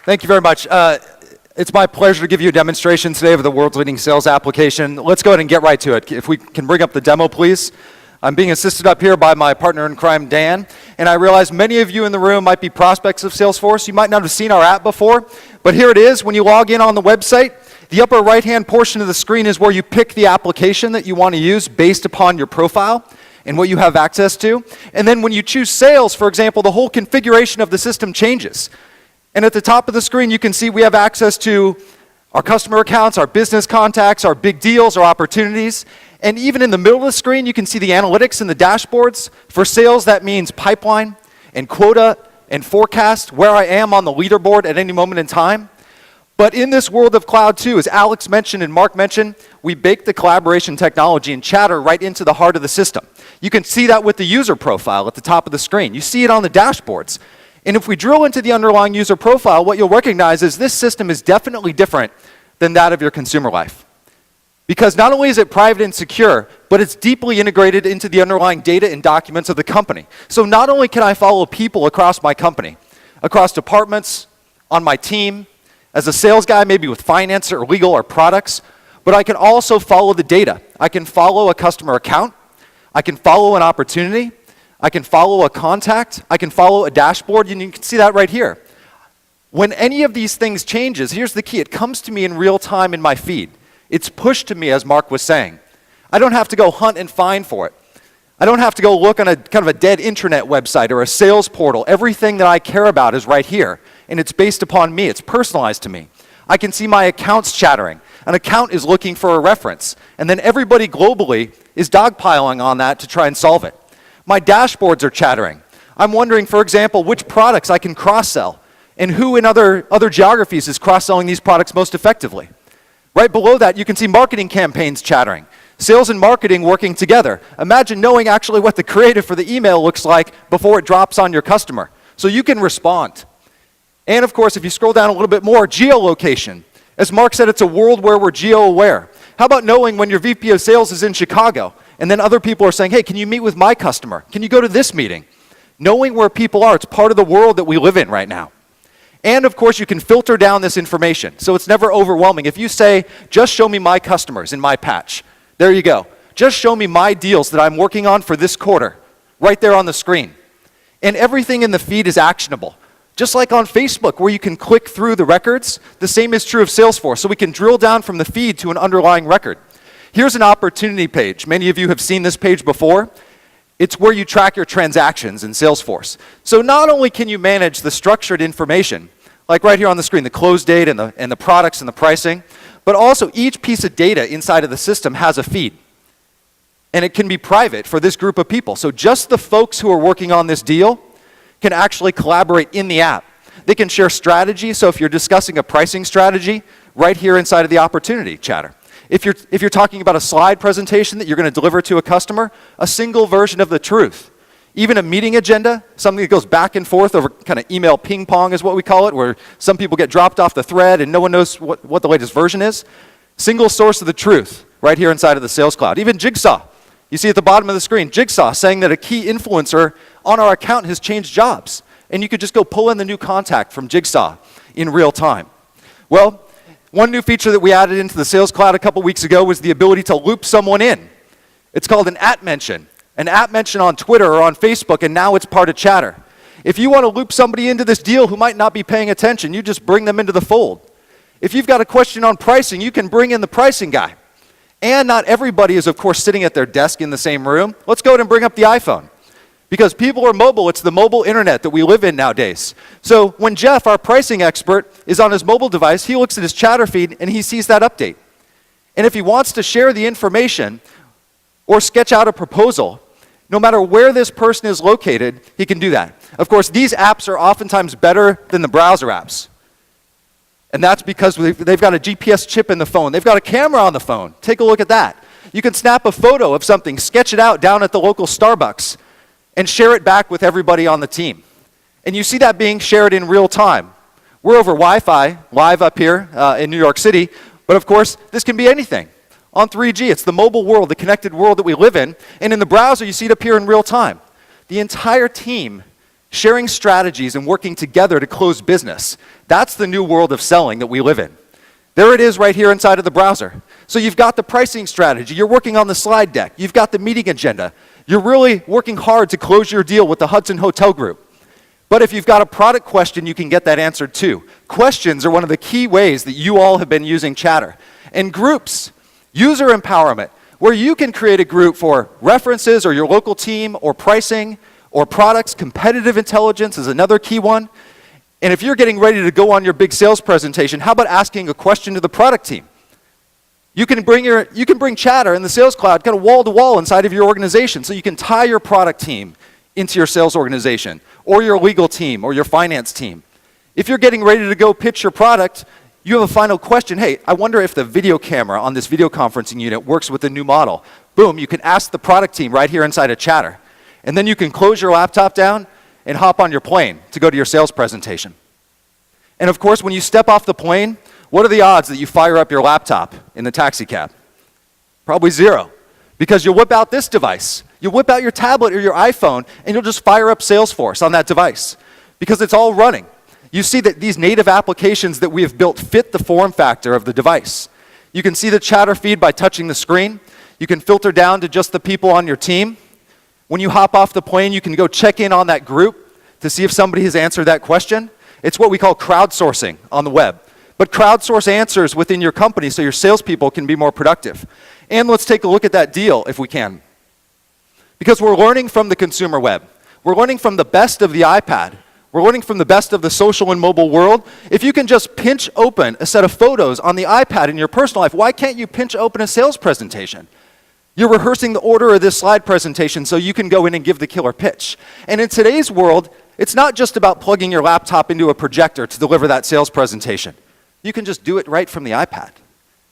Thank you very much. It's my pleasure to give you a demonstration today of the world's leading sales application. Let's go ahead and get right to it. If we can bring up the demo, please. I'm being assisted up here by my partner in crime, Dan, and I realize many of you in the room might be prospects of Salesforce. You might not have seen our app before, but here it is. When you log in on the website, the upper right-hand portion of the screen is where you pick the application that you want to use based upon your profile and what you have access to. And then when you choose sales, for example, the whole configuration of the system changes. And at the top of the screen, you can see we have access to our customer accounts, our business contacts, our big deals, our opportunities. And even in the middle of the screen, you can see the analytics and the dashboards. For sales, that means pipeline and quota and forecast, where I am on the leaderboard at any moment in time. But in this world of cloud too, as Alex mentioned and Mark mentioned, we baked the collaboration technology and chatter right into the heart of the system. You can see that with the user profile at the top of the screen. You see it on the dashboards. And if we drill into the underlying user profile, what you'll recognize is this system is definitely different than that of your consumer life. Because not only is it private and secure, but it's deeply integrated into the underlying data and documents of the company. So not only can I follow people across my company, across departments, on my team, as a sales guy, maybe with finance or legal or products, but I can also follow the data. I can follow a customer account. I can follow an opportunity. I can follow a contact, I can follow a dashboard, and you can see that right here. When any of these things changes, here's the key, it comes to me in real time in my feed. It's pushed to me, as Mark was saying. I don't have to go hunt and find for it. I don't have to go look on a kind of a dead intranet website or a sales portal. Everything that I care about is right here, and it's based upon me, it's personalized to me. I can see my accounts chattering. An account is looking for a reference, and then everybody globally is dogpiling on that to try and solve it. My dashboards are chattering. I'm wondering, for example, which products I can cross-sell and who in other geographies is cross-selling these products most effectively. Right below that, you can see marketing campaigns chattering. Sales and marketing working together. Imagine knowing actually what the creative for the email looks like before it drops on your customer, so you can respond. And of course, if you scroll down a little bit more, geolocation. As Mark said, it's a world where we're geo-aware. How about knowing when your VP of sales is in Chicago, and then other people are saying, hey, can you meet with my customer? Can you go to this meeting? Knowing where people are, it's part of the world that we live in right now. And of course, you can filter down this information, so it's never overwhelming. If you say, just show me my customers in my patch, there you go. Just show me my deals that I'm working on for this quarter, right there on the screen. And everything in the feed is actionable. Just like on Facebook, where you can click through the records, the same is true of Salesforce, so we can drill down from the feed to an underlying record. Here's an opportunity page. Many of you have seen this page before. It's where you track your transactions in Salesforce. So not only can you manage the structured information, like right here on the screen, the close date and the products and the pricing, but also each piece of data inside of the system has a feed. And it can be private for this group of people. So just the folks who are working on this deal can actually collaborate in the app. They can share strategy, so if you're discussing a pricing strategy, right here inside of the opportunity chatter. If you're talking about a slide presentation that you're going to deliver to a customer, a single version of the truth. Even a meeting agenda, something that goes back and forth over kind of email ping pong is what we call it, where some people get dropped off the thread and no one knows what the latest version is. Single source of the truth, right here inside of the Sales Cloud. Even Jigsaw, you see at the bottom of the screen, Jigsaw saying that a key influencer on our account has changed jobs. And you could just go pull in the new contact from Jigsaw in real time. Well, one new feature that we added into the Sales Cloud a couple weeks ago was the ability to loop someone in. It's called an at mention on Twitter or on Facebook, and now it's part of chatter. If you want to loop somebody into this deal who might not be paying attention, you just bring them into the fold. If you've got a question on pricing, you can bring in the pricing guy. And not everybody is, of course, sitting at their desk in the same room. Let's go ahead and bring up the iPhone. Because people are mobile, it's the mobile internet that we live in nowadays. So when Jeff, our pricing expert, is on his mobile device, he looks at his chatter feed and he sees that update. And if he wants to share the information or sketch out a proposal, no matter where this person is located, he can do that. Of course, these apps are oftentimes better than the browser apps. And that's because they've got a GPS chip in the phone. They've got a camera on the phone. Take a look at that. You can snap a photo of something, sketch it out down at the local Starbucks, and share it back with everybody on the team. And you see that being shared in real time. We're over Wi-Fi, live up here in New York City, but of course, this can be anything. On 3G, it's the mobile world, the connected world that we live in, and in the browser, you see it appear in real time. The entire team sharing strategies and working together to close business. That's the new world of selling that we live in. There it is right here inside of the browser. So you've got the pricing strategy, you're working on the slide deck, you've got the meeting agenda, you're really working hard to close your deal with the Hudson Hotel Group. But if you've got a product question, you can get that answered too. Questions are one of the key ways that you all have been using Chatter. And groups, user empowerment, where you can create a group for references or your local team or pricing or products. Competitive intelligence is another key one. And if you're getting ready to go on your big sales presentation, how about asking a question to the product team? You can bring Chatter in the Sales Cloud kind of wall to wall inside of your organization, so you can tie your product team into your sales organization, or your legal team, or your finance team. If you're getting ready to go pitch your product, you have a final question. Hey, I wonder if the video camera on this video conferencing unit works with the new model. Boom, you can ask the product team right here inside of Chatter. And then you can close your laptop down and hop on your plane to go to your sales presentation. And of course, when you step off the plane, what are the odds that you fire up your laptop in the taxi cab? Probably zero, because you'll whip out this device. You'll whip out your tablet or your iPhone, and you'll just fire up Salesforce on that device, because it's all running. You see that these native applications that we have built fit the form factor of the device. You can see the Chatter feed by touching the screen. You can filter down to just the people on your team. When you hop off the plane, you can go check in on that group to see if somebody has answered that question. It's what we call crowdsourcing on the web. But crowdsource answers within your company so your salespeople can be more productive. And let's take a look at that deal if we can. Because we're learning from the consumer web. We're learning from the best of the iPad. We're learning from the best of the social and mobile world. If you can just pinch open a set of photos on the iPad in your personal life, why can't you pinch open a sales presentation? You're rehearsing the order of this slide presentation so you can go in and give the killer pitch. And in today's world, it's not just about plugging your laptop into a projector to deliver that sales presentation. You can just do it right from the iPad.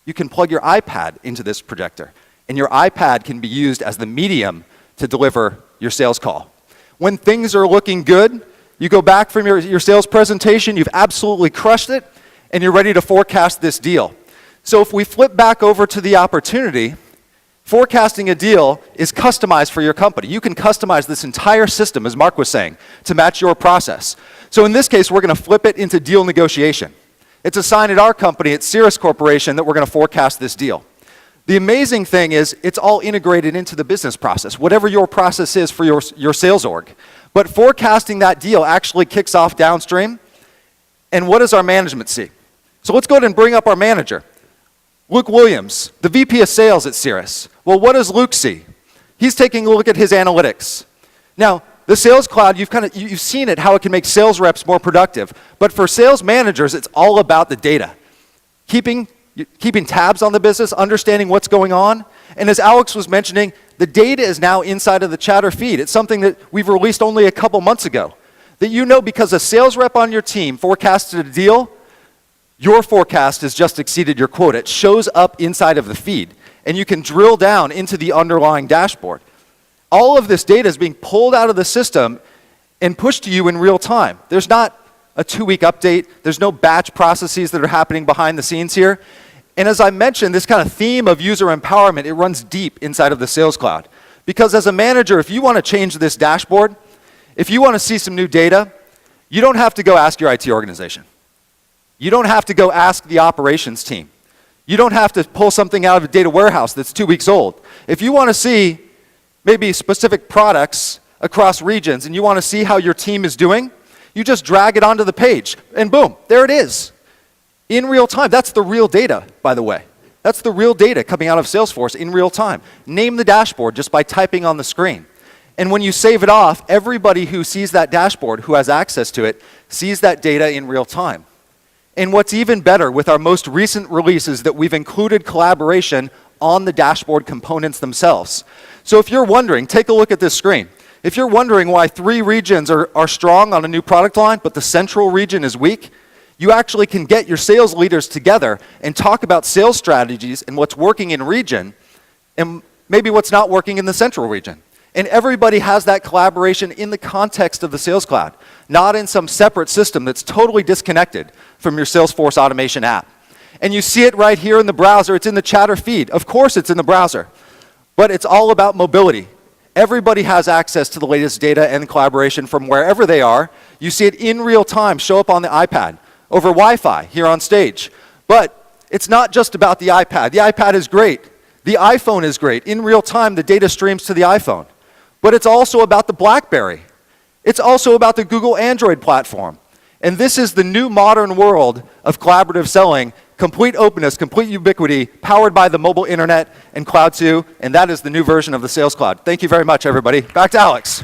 You can plug your iPad into this projector, and your iPad can be used as the medium to deliver your sales call. When things are looking good, you go back from your sales presentation, you've absolutely crushed it, and you're ready to forecast this deal. So if we flip back over to the opportunity, forecasting a deal is customized for your company. You can customize this entire system, as Mark was saying, to match your process. So in this case, we're going to flip it into deal negotiation. It's a sign at our company, at Cirrus Corporation, that we're going to forecast this deal. The amazing thing is it's all integrated into the business process, whatever your process is for your sales org. But forecasting that deal actually kicks off downstream. And what does our management see? So let's go ahead and bring up our manager, Luke Williams, the VP of Sales at Cirrus. Well, what does Luke see? He's taking a look at his analytics. Now, the Sales Cloud, you've seen it, how it can make sales reps more productive. But for sales managers, it's all about the data. Keeping tabs on the business, understanding what's going on. And as Alex was mentioning, the data is now inside of the Chatter feed. It's something that we've released only a couple months ago. That you know, because a sales rep on your team forecasted a deal, your forecast has just exceeded your quota. It shows up inside of the feed. And you can drill down into the underlying dashboard. All of this data is being pulled out of the system and pushed to you in real time. There's not a 2-week update. There's no batch processes that are happening behind the scenes here. And as I mentioned, this kind of theme of user empowerment, it runs deep inside of the Sales Cloud. Because as a manager, if you want to change this dashboard, if you want to see some new data, you don't have to go ask your IT organization. You don't have to go ask the operations team. You don't have to pull something out of a data warehouse that's 2 weeks old. If you want to see maybe specific products across regions and you want to see how your team is doing, you just drag it onto the page and boom, there it is. In real time. That's the real data, by the way. That's the real data coming out of Salesforce in real time. Name the dashboard just by typing on the screen. And when you save it off, everybody who sees that dashboard, who has access to it, sees that data in real time. And what's even better with our most recent releases that we've included collaboration on the dashboard components themselves. So if you're wondering, take a look at this screen. If you're wondering why 3 regions are strong on a new product line, but the central region is weak, you actually can get your sales leaders together and talk about sales strategies and what's working in region and maybe what's not working in the central region. And everybody has that collaboration in the context of the Sales Cloud, not in some separate system that's totally disconnected from your Salesforce automation app. And you see it right here in the browser. It's in the Chatter feed. Of course it's in the browser. But it's all about mobility. Everybody has access to the latest data and collaboration from wherever they are. You see it in real time show up on the iPad, over Wi-Fi here on stage. But it's not just about the iPad. The iPad is great. The iPhone is great. In real time, the data streams to the iPhone. But it's also about the BlackBerry. It's also about the Google Android platform. And this is the new modern world of collaborative selling, complete openness, complete ubiquity, powered by the mobile internet and Cloud 2, and that is the new version of the Sales Cloud. Thank you very much, everybody. Back to Alex.